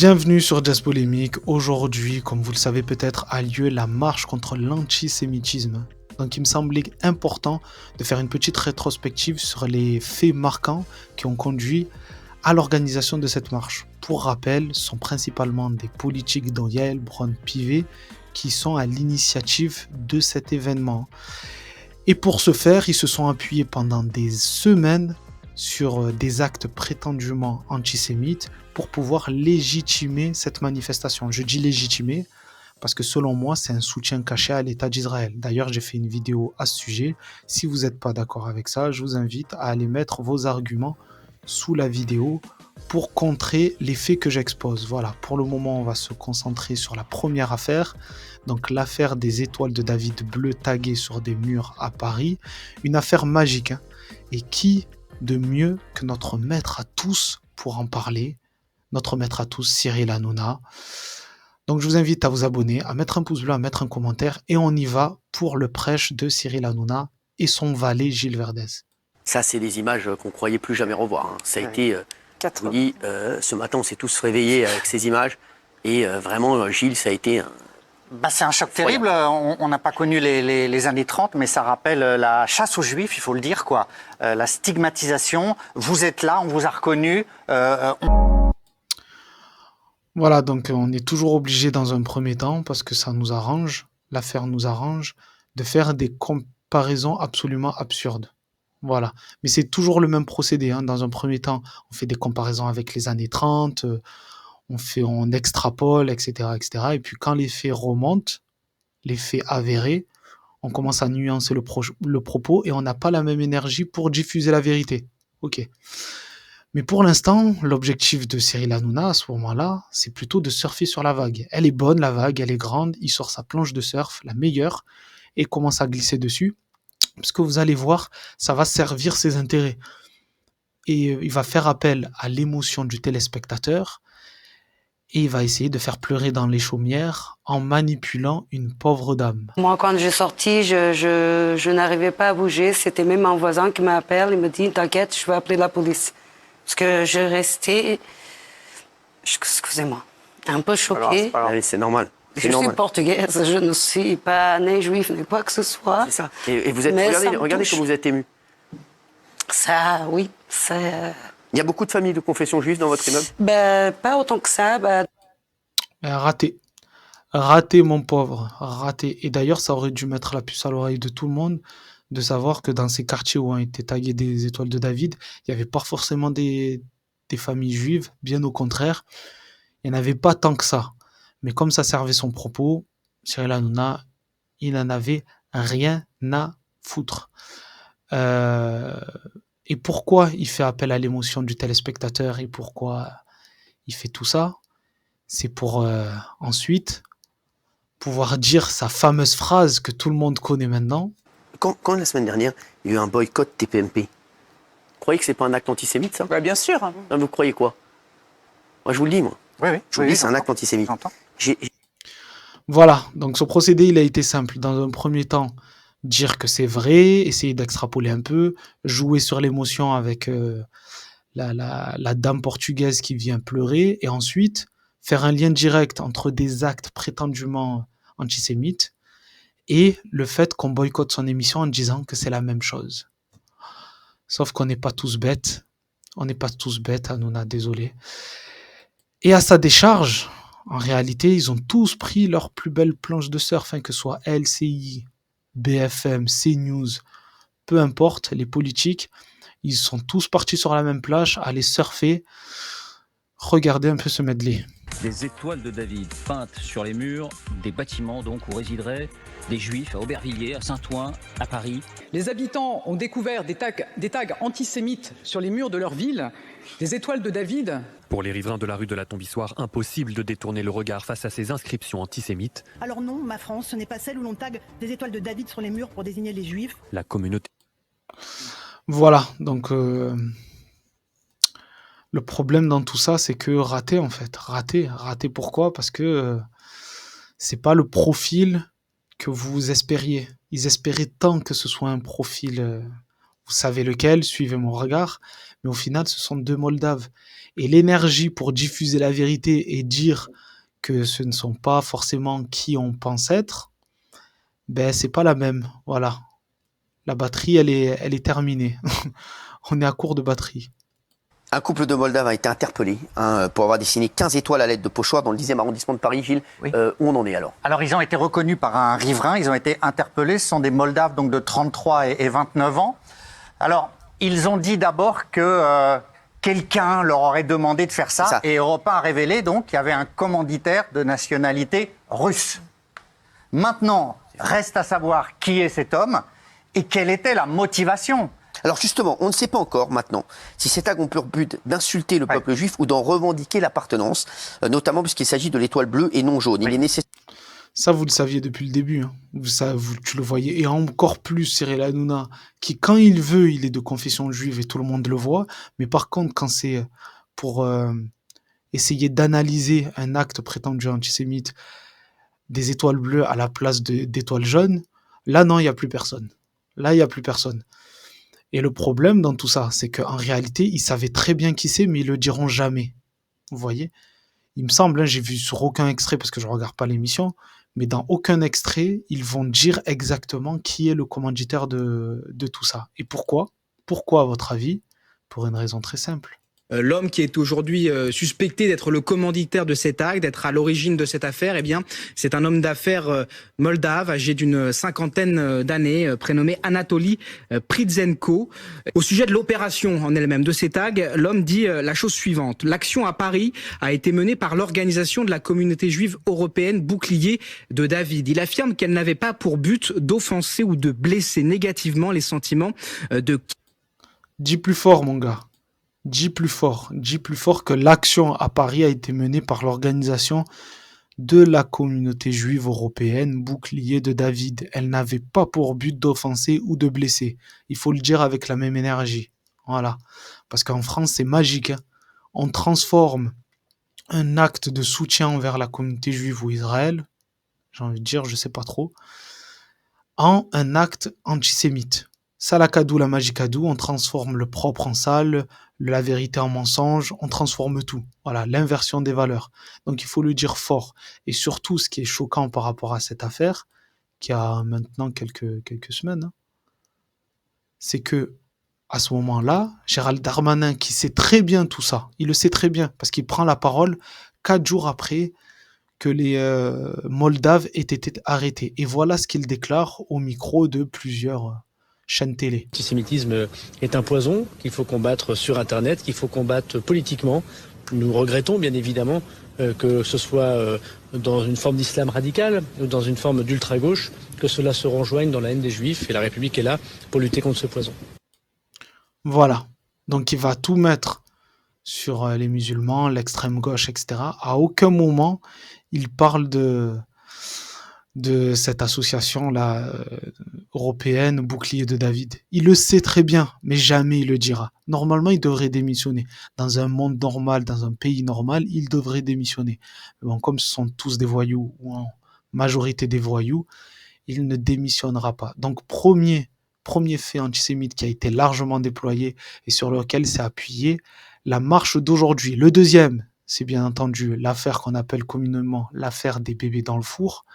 Bienvenue sur Jazz Polémique. Aujourd'hui, comme vous le savez peut-être, a lieu la marche contre l'antisémitisme. Donc il me semblait important de faire une petite rétrospective sur les faits marquants qui ont conduit à l'organisation de cette marche. Pour rappel, ce sont principalement des politiques dont Yael Braun-Pivet qui sont à l'initiative de cet événement. Et pour ce faire, ils se sont appuyés pendant des semaines sur des actes prétendument antisémites pour pouvoir légitimer cette manifestation. Je dis légitimer parce que selon moi, c'est un soutien caché à l'État d'Israël. D'ailleurs, j'ai fait une vidéo à ce sujet. Si vous n'êtes pas d'accord avec ça, je vous invite à aller mettre vos arguments sous la vidéo pour contrer les faits que j'expose. Voilà, pour le moment, on va se concentrer sur la première affaire. Donc l'affaire des étoiles de David bleues taguées sur des murs à Paris. Une affaire magique. Et qui de mieux que notre maître à tous pour en parler, notre maître à tous, Cyril Hanouna. Donc je vous invite à vous abonner, à mettre un pouce bleu, à mettre un commentaire, et on y va pour le prêche de Cyril Hanouna et son valet Gilles Verdez. Ça, c'est des images qu'on croyait plus jamais revoir. Hein. Ça a été, je vous dis, ce matin, on s'est tous réveillés avec ces images. Et vraiment, Gilles, ça a été c'est un choc terrible. On n'a pas connu les années 30, mais ça rappelle la chasse aux Juifs, il faut le dire, quoi. La stigmatisation. Vous êtes là, on vous a reconnu. Voilà, donc on est toujours obligé dans un premier temps, parce que ça nous arrange, l'affaire nous arrange, de faire des comparaisons absolument absurdes. Voilà, mais c'est toujours le même procédé. Dans un premier temps, on fait des comparaisons avec les années 30, on extrapole, etc., etc. Et puis quand les faits remontent, les faits avérés, on commence à nuancer le propos et on n'a pas la même énergie pour diffuser la vérité. Ok. Mais pour l'instant, l'objectif de Cyril Hanouna à ce moment-là, c'est plutôt de surfer sur la vague. Elle est bonne, la vague, elle est grande. Il sort sa planche de surf, la meilleure, et commence à glisser dessus. Parce que vous allez voir, ça va servir ses intérêts. Et il va faire appel à l'émotion du téléspectateur et il va essayer de faire pleurer dans les chaumières en manipulant une pauvre dame. Moi, quand j'ai sorti, je n'arrivais pas à bouger. C'était même un voisin qui m'appelle. Il me dit, t'inquiète, je vais appeler la police. Parce que je restais, excusez-moi, un peu choquée. Allez, c'est normal. Je suis portugaise, je ne suis pas née juive ni quoi que ce soit. C'est ça. Et vous êtes, regardez comme vous êtes ému. Ça, oui, Il y a beaucoup de familles de confession juive dans votre immeuble? Pas autant que ça. Raté. Raté, mon pauvre. Raté. Et d'ailleurs, ça aurait dû mettre la puce à l'oreille de tout le monde de savoir que dans ces quartiers où ont été taguées des étoiles de David, il n'y avait pas forcément des familles juives, bien au contraire. Il n'y en avait pas tant que ça. Mais comme ça servait son propos, Cyril Hanouna, il n'en avait rien à foutre. Et pourquoi il fait appel à l'émotion du téléspectateur et pourquoi il fait tout ça? C'est pour ensuite pouvoir dire sa fameuse phrase que tout le monde connaît maintenant. Quand la semaine dernière, il y a eu un boycott TPMP, vous croyez que c'est pas un acte antisémite, ça? Bien sûr. Non, vous croyez quoi? Moi, je vous le dis, moi. Oui. Je vous le dis, c'est un acte antisémite. Voilà, donc ce procédé, il a été simple. Dans un premier temps, dire que c'est vrai, essayer d'extrapoler un peu, jouer sur l'émotion avec la dame portugaise qui vient pleurer, et ensuite faire un lien direct entre des actes prétendument antisémites et le fait qu'on boycotte son émission en disant que c'est la même chose. Sauf qu'on n'est pas tous bêtes. On n'est pas tous bêtes, Hanouna, désolé. Et à sa décharge, en réalité, ils ont tous pris leur plus belle planche de surf, que ce soit LCI, BFM, CNews, peu importe, les politiques, ils sont tous partis sur la même plage, aller surfer. Regardez un peu ce medley. Des étoiles de David peintes sur les murs des bâtiments donc où résideraient des Juifs à Aubervilliers, à Saint-Ouen, à Paris. Les habitants ont découvert des tags antisémites sur les murs de leur ville, des étoiles de David. Pour les riverains de la rue de la Tombissoire, impossible de détourner le regard face à ces inscriptions antisémites. Alors non, ma France, ce n'est pas celle où l'on tague des étoiles de David sur les murs pour désigner les Juifs. La communauté. Voilà, donc le problème dans tout ça, c'est que raté en fait. Raté pourquoi? Parce que c'est pas le profil que vous espériez. Ils espéraient tant que ce soit un profil Vous savez lequel, suivez mon regard, mais au final, ce sont 2 Moldaves. Et l'énergie pour diffuser la vérité et dire que ce ne sont pas forcément qui on pense être, ben c'est pas la même. Voilà. La batterie, elle est terminée. On est à court de batterie. Un couple de Moldaves a été interpellé pour avoir dessiné 15 étoiles à l'aide de pochoirs dans le 10e arrondissement de Paris. Gilles, Oui. où on en est alors? Alors, ils ont été reconnus par un riverain, ils ont été interpellés. Ce sont des Moldaves donc de 33 et 29 ans. Alors, ils ont dit d'abord que quelqu'un leur aurait demandé de faire ça. Et Europe 1 a révélé donc qu'il y avait un commanditaire de nationalité russe. Maintenant, reste à savoir qui est cet homme et quelle était la motivation. Alors justement, on ne sait pas encore maintenant si ces tags ont pour but d'insulter le peuple juif ou d'en revendiquer l'appartenance, notamment puisqu'il s'agit de l'étoile bleue et non jaune. Il est nécessaire. Ça, vous le saviez depuis le début. Hein. Tu le voyais. Et encore plus Cyril Hanouna, qui, quand il veut, il est de confession juive et tout le monde le voit. Mais par contre, quand c'est pour essayer d'analyser un acte prétendu antisémite, des étoiles bleues à la place d'étoiles jaunes, là, non, il n'y a plus personne. Là, il n'y a plus personne. Et le problème dans tout ça, c'est qu'en réalité, ils savaient très bien qui c'est, mais ils le diront jamais. Vous voyez? Il me semble, hein, j'ai vu sur aucun extrait, parce que je regarde pas l'émission, mais dans aucun extrait, ils vont dire exactement qui est le commanditaire de tout ça. Et pourquoi? Pourquoi, à votre avis? Pour une raison très simple. L'homme qui est aujourd'hui suspecté d'être le commanditaire de cet acte, d'être à l'origine de cette affaire, eh bien, c'est un homme d'affaires moldave, âgé d'une 50aine d'années, prénommé Anatoly Pridzenko. Au sujet de l'opération en elle-même, de ces tags, l'homme dit la chose suivante. L'action à Paris a été menée par l'organisation de la communauté juive européenne Bouclier de David. Il affirme qu'elle n'avait pas pour but d'offenser ou de blesser négativement les sentiments de... Dis plus fort, mon gars. Dis plus fort que l'action à Paris a été menée par l'organisation de la communauté juive européenne Bouclier de David. Elle n'avait pas pour but d'offenser ou de blesser. Il faut le dire avec la même énergie. Voilà. Parce qu'en France, c'est magique. Hein. On transforme un acte de soutien envers la communauté juive ou Israël, j'ai envie de dire, je sais pas trop, en un acte antisémite. Salakadou, la magicadou, on transforme le propre en sale, la vérité en mensonge, on transforme tout. Voilà, l'inversion des valeurs. Donc il faut le dire fort. Et surtout, ce qui est choquant par rapport à cette affaire, qui a maintenant quelques semaines, hein, c'est que à ce moment-là, Gérald Darmanin, qui sait très bien tout ça, il le sait très bien, parce qu'il prend la parole 4 jours après que les Moldaves aient été arrêtés. Et voilà ce qu'il déclare au micro de plusieurs chaîne télé. L'antisémitisme est un poison qu'il faut combattre sur Internet, qu'il faut combattre politiquement. Nous regrettons bien évidemment que ce soit dans une forme d'islam radical ou dans une forme d'ultra-gauche, que cela se rejoigne dans la haine des Juifs, et la République est là pour lutter contre ce poison. Voilà. Donc il va tout mettre sur les musulmans, l'extrême gauche, etc. À aucun moment, il parle de cette association-là européenne, Bouclier de David. Il le sait très bien, mais jamais il le dira. Normalement, il devrait démissionner. Dans un monde normal, dans un pays normal, il devrait démissionner. Mais bon, comme ce sont tous des voyous, ou en majorité des voyous, il ne démissionnera pas. Donc, premier fait antisémite qui a été largement déployé et sur lequel s'est appuyé la marche d'aujourd'hui. Le deuxième, c'est bien entendu l'affaire qu'on appelle communément l'affaire des bébés dans le four,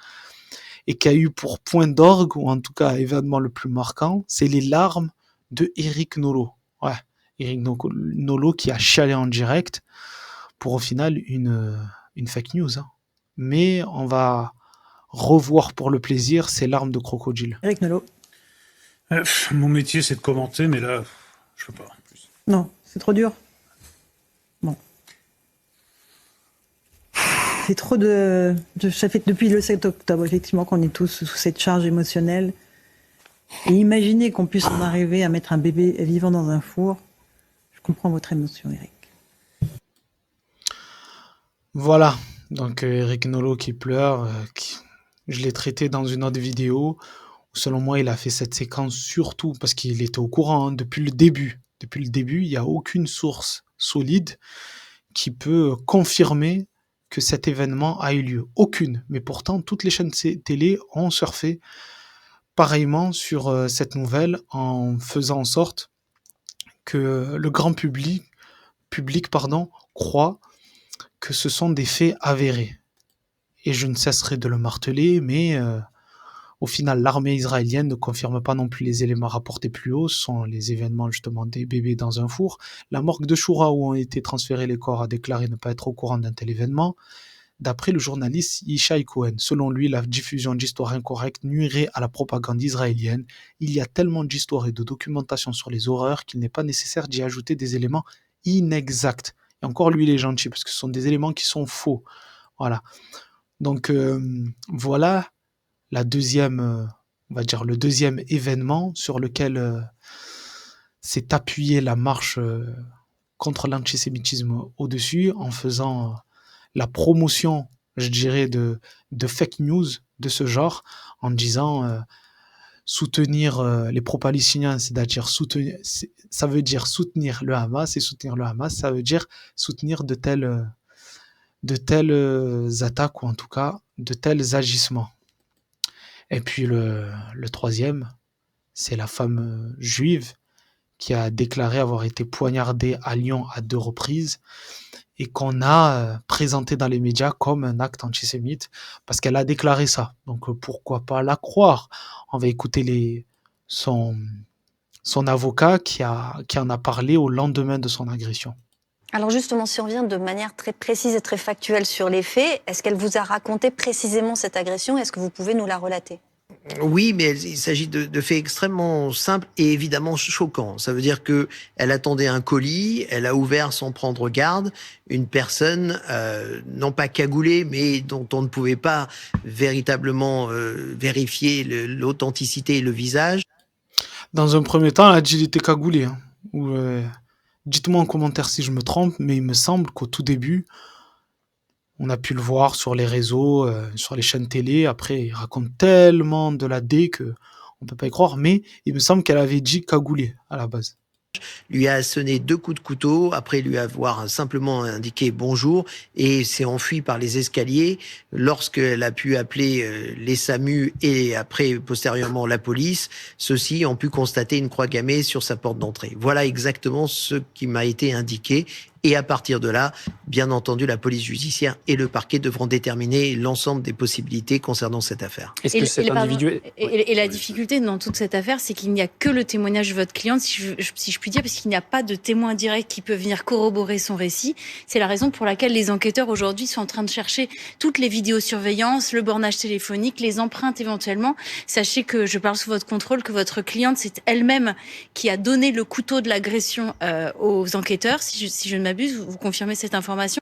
et qui a eu pour point d'orgue, ou en tout cas événement le plus marquant, c'est les larmes de Éric Nolot. Ouais, Éric Nolot qui a chialé en direct pour au final une fake news. Hein. Mais on va revoir pour le plaisir ces larmes de crocodile. Éric Nolot. Mon métier, c'est de commenter, mais là, je peux pas. Non, c'est trop dur. Bon. C'est trop de... Ça fait depuis le 7 octobre, effectivement, qu'on est tous sous cette charge émotionnelle. Et imaginer qu'on puisse en arriver à mettre un bébé vivant dans un four, je comprends votre émotion, Eric. Voilà, donc Éric Nolot qui pleure, je l'ai traité dans une autre vidéo, où selon moi il a fait cette séquence surtout parce qu'il était au courant, hein, depuis le début. Depuis le début, il n'y a aucune source solide qui peut confirmer que cet événement a eu lieu. Aucune. Mais pourtant, toutes les chaînes télé ont surfé pareillement sur cette nouvelle en faisant en sorte que le grand public croit que ce sont des faits avérés. Et je ne cesserai de le marteler, mais au final, l'armée israélienne ne confirme pas non plus les éléments rapportés plus haut, ce sont les événements justement des bébés dans un four. La morgue de Choura où ont été transférés les corps a déclaré ne pas être au courant d'un tel événement. D'après le journaliste Yishai Cohen, selon lui, la diffusion d'histoires incorrectes nuirait à la propagande israélienne. Il y a tellement d'histoires et de documentation sur les horreurs qu'il n'est pas nécessaire d'y ajouter des éléments inexacts. Et encore lui, il est gentil parce que ce sont des éléments qui sont faux. Voilà. Donc voilà la deuxième, on va dire le deuxième événement sur lequel s'est appuyée la marche contre l'antisémitisme au-dessus en faisant la promotion, je dirais, de fake news de ce genre en disant soutenir les pro-palestiniens, c'est-à-dire soutenir, ça veut dire soutenir le Hamas, et soutenir le Hamas, ça veut dire soutenir de telles attaques ou en tout cas de tels agissements. Et puis le troisième, c'est la femme juive qui a déclaré avoir été poignardée à Lyon à 2 reprises et qu'on a présenté dans les médias comme un acte antisémite parce qu'elle a déclaré ça. Donc pourquoi pas la croire? On va écouter son avocat qui en a parlé au lendemain de son agression. Alors justement, si on vient de manière très précise et très factuelle sur les faits, est-ce qu'elle vous a raconté précisément cette agression? Est-ce que vous pouvez nous la relater? Oui, mais il s'agit de faits extrêmement simples et évidemment choquants. Ça veut dire que elle attendait un colis, elle a ouvert sans prendre garde, une personne non pas cagoulée, mais dont on ne pouvait pas véritablement vérifier l'authenticité et le visage. Dans un premier temps, elle a dit qu'il était cagoulé. Hein. Dites-moi en commentaire si je me trompe, mais il me semble qu'au tout début, on a pu le voir sur les réseaux, sur les chaînes télé. Après, il raconte tellement de la D qu'on ne peut pas y croire. Mais il me semble qu'elle avait dit cagoulé à la base. Lui a asséné 2 coups de couteau, après lui avoir simplement indiqué bonjour et s'est enfui par les escaliers. Lorsqu'elle a pu appeler les SAMU et après postérieurement la police, ceux-ci ont pu constater une croix gammée sur sa porte d'entrée. Voilà exactement ce qui m'a été indiqué. Et à partir de là, bien entendu, la police judiciaire et le parquet devront déterminer l'ensemble des possibilités concernant cette affaire. Est-ce que cet individu... Et la difficulté dans toute cette affaire, c'est qu'il n'y a que le témoignage de votre cliente, si je puis dire, parce qu'il n'y a pas de témoin direct qui peut venir corroborer son récit. C'est la raison pour laquelle les enquêteurs aujourd'hui sont en train de chercher toutes les vidéosurveillances, le bornage téléphonique, les empreintes éventuellement. Sachez que je parle sous votre contrôle, que votre cliente, c'est elle-même qui a donné le couteau de l'agression aux enquêteurs, si je ne m'abuse. Vous confirmez cette information?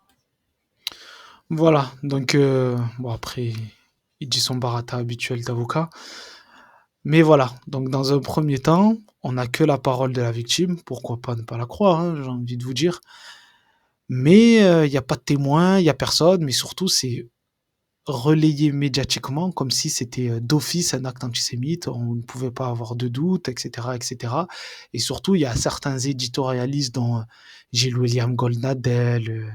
Voilà, donc bon après, il dit son barata habituel d'avocat. Mais voilà, donc dans un premier temps, on n'a que la parole de la victime, pourquoi pas ne pas la croire, hein, j'ai envie de vous dire. Mais il n'y a pas de témoin, il n'y a personne, mais surtout c'est relayé médiatiquement comme si c'était d'office un acte antisémite, on ne pouvait pas avoir de doute, etc., etc. Et surtout, il y a certains éditorialistes dont Gilles William Goldnadel,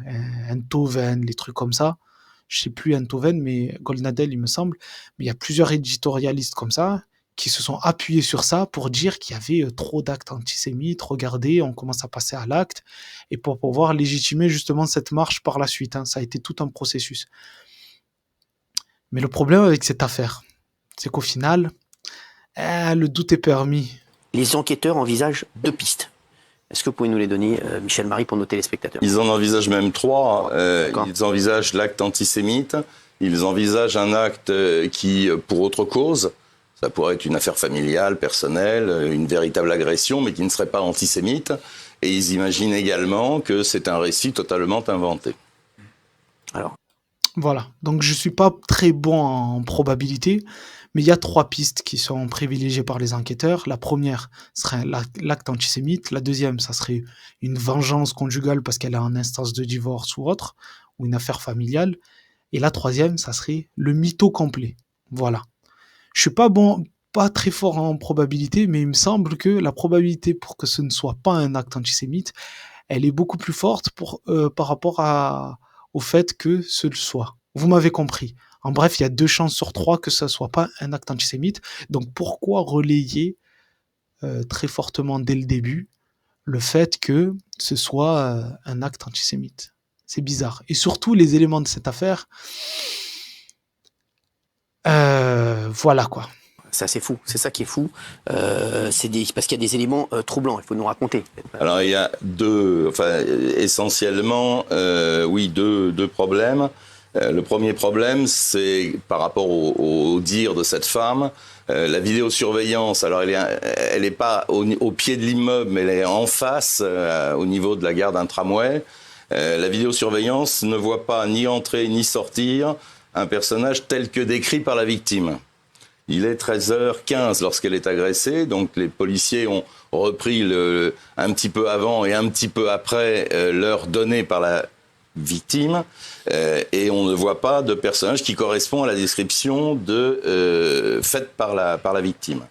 Enthoven, les trucs comme ça. Je sais plus Enthoven, mais Goldnadel, il me semble. Mais il y a plusieurs éditorialistes comme ça qui se sont appuyés sur ça pour dire qu'il y avait trop d'actes antisémites. Regardez, on commence à passer à l'acte. Et pour pouvoir légitimer justement cette marche par la suite. Hein. Ça a été tout un processus. Mais le problème avec cette affaire, c'est qu'au final, le doute est permis. Les enquêteurs envisagent 2 pistes. Est-ce que vous pouvez nous les donner, Michel Marie, pour nos téléspectateurs? Ils en envisagent même 3. Ils envisagent l'acte antisémite. Ils envisagent un acte qui, pour autre cause, ça pourrait être une affaire familiale, personnelle, une véritable agression, mais qui ne serait pas antisémite. Et ils imaginent également que c'est un récit totalement inventé. Alors. Voilà, donc je suis pas très bon en probabilité, mais il y a 3 pistes qui sont privilégiées par les enquêteurs. La première serait l'acte antisémite, la deuxième, ça serait une vengeance conjugale parce qu'elle est en instance de divorce ou autre, ou une affaire familiale, et la troisième, ça serait le mytho complet. Voilà. Je suis pas très fort en probabilité, mais il me semble que la probabilité pour que ce ne soit pas un acte antisémite, elle est beaucoup plus forte par rapport au fait que ce le soit. Vous m'avez compris. En bref, il y a 2 chances sur 3 que ça soit pas un acte antisémite. Donc pourquoi relayer très fortement dès le début le fait que ce soit un acte antisémite? C'est bizarre. Et surtout, les éléments de cette affaire, voilà quoi. C'est assez fou, c'est ça qui est fou. Parce qu'il y a des éléments troublants, il faut nous raconter. Alors il y a essentiellement, deux problèmes. Le premier problème, c'est par rapport au dire de cette femme. La vidéosurveillance, alors elle est pas au pied de l'immeuble, mais elle est en face, au niveau de la gare d'un tramway. La vidéosurveillance ne voit pas ni entrer ni sortir un personnage tel que décrit par la victime. Il est 13h15 lorsqu'elle est agressée, donc les policiers ont repris un petit peu avant et un petit peu après l'heure donnée par la victime, et on ne voit pas de personnage qui correspond à la description faite par la victime.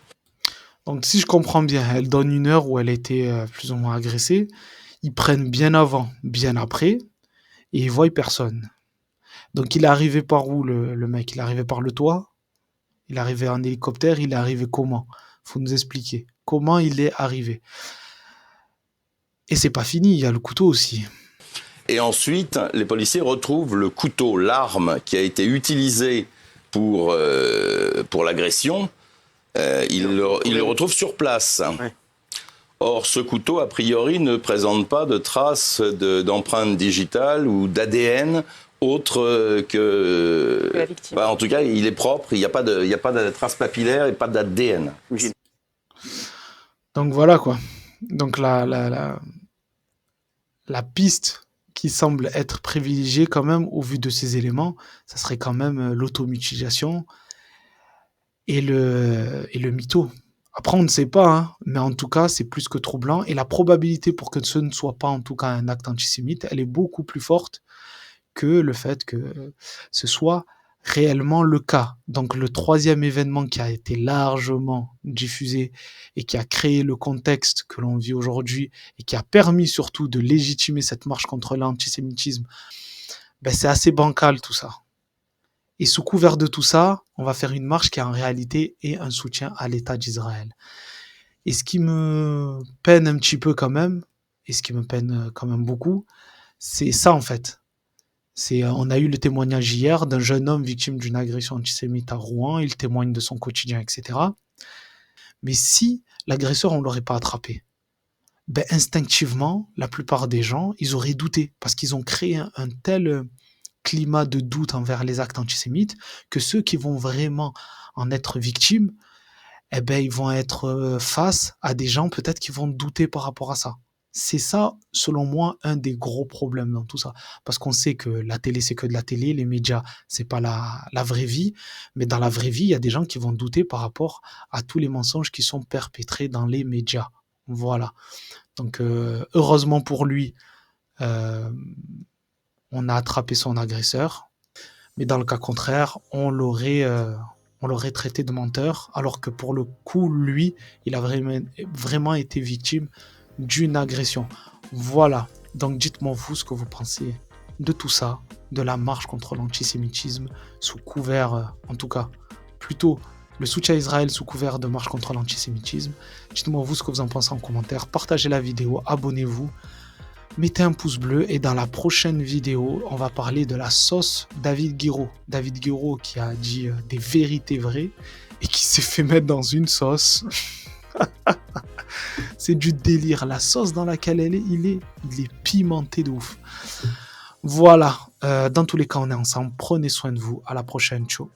Donc si je comprends bien, elle donne une heure où elle a été plus ou moins agressée, ils prennent bien avant, bien après, et ils voient personne. Donc il est arrivé par où le mec? Il est arrivé par le toit? Il est arrivé en hélicoptère? Il est arrivé comment? Faut nous expliquer. Comment il est arrivé? Et c'est pas fini, il y a le couteau aussi. Et ensuite, les policiers retrouvent le couteau, l'arme qui a été utilisée pour l'agression. Ils le retrouvent sur place. Ouais. Or, ce couteau, a priori, ne présente pas de traces d'empreintes digitales ou d'ADN autre que la victime. En tout cas, il est propre, il n'y a pas de traces papillaires et pas d'ADN. Donc voilà quoi. Donc la piste qui semble être privilégiée quand même au vu de ces éléments, ça serait quand même l'automutilation et le mytho. Après, on ne sait pas, hein, mais en tout cas, c'est plus que troublant. Et la probabilité pour que ce ne soit pas en tout cas un acte antisémite, elle est beaucoup plus forte que le fait que ce soit réellement le cas. Donc le troisième événement qui a été largement diffusé et qui a créé le contexte que l'on vit aujourd'hui et qui a permis surtout de légitimer cette marche contre l'antisémitisme, c'est assez bancal tout ça. Et sous couvert de tout ça, on va faire une marche qui en réalité est un soutien à l'État d'Israël. Et ce qui me peine un petit peu quand même, et ce qui me peine quand même beaucoup, c'est ça en fait. On a eu le témoignage hier d'un jeune homme victime d'une agression antisémite à Rouen, il témoigne de son quotidien, etc. Mais si l'agresseur, on ne l'aurait pas attrapé, instinctivement, la plupart des gens, ils auraient douté, parce qu'ils ont créé un tel climat de doute envers les actes antisémites, que ceux qui vont vraiment en être victimes, ils vont être face à des gens peut-être qui vont douter par rapport à ça. C'est ça, selon moi, un des gros problèmes dans tout ça. Parce qu'on sait que la télé, c'est que de la télé, les médias, c'est pas la vraie vie. Mais dans la vraie vie, il y a des gens qui vont douter par rapport à tous les mensonges qui sont perpétrés dans les médias. Voilà. Donc, heureusement pour lui, on a attrapé son agresseur. Mais dans le cas contraire, on l'aurait traité de menteur. Alors que pour le coup, lui, il a vraiment été victime d'une agression. Voilà. Donc dites-moi vous ce que vous pensez de tout ça, de la marche contre l'antisémitisme sous couvert, en tout cas, plutôt le soutien à Israël sous couvert de marche contre l'antisémitisme. Dites-moi vous ce que vous en pensez en commentaire, partagez la vidéo, abonnez-vous, mettez un pouce bleu et dans la prochaine vidéo, on va parler de la sauce David Guiraud. David Guiraud qui a dit des vérités vraies et qui s'est fait mettre dans une sauce. C'est du délire. La sauce dans laquelle il est pimenté de ouf. Voilà. Dans tous les cas, on est ensemble. Prenez soin de vous. À la prochaine. Ciao.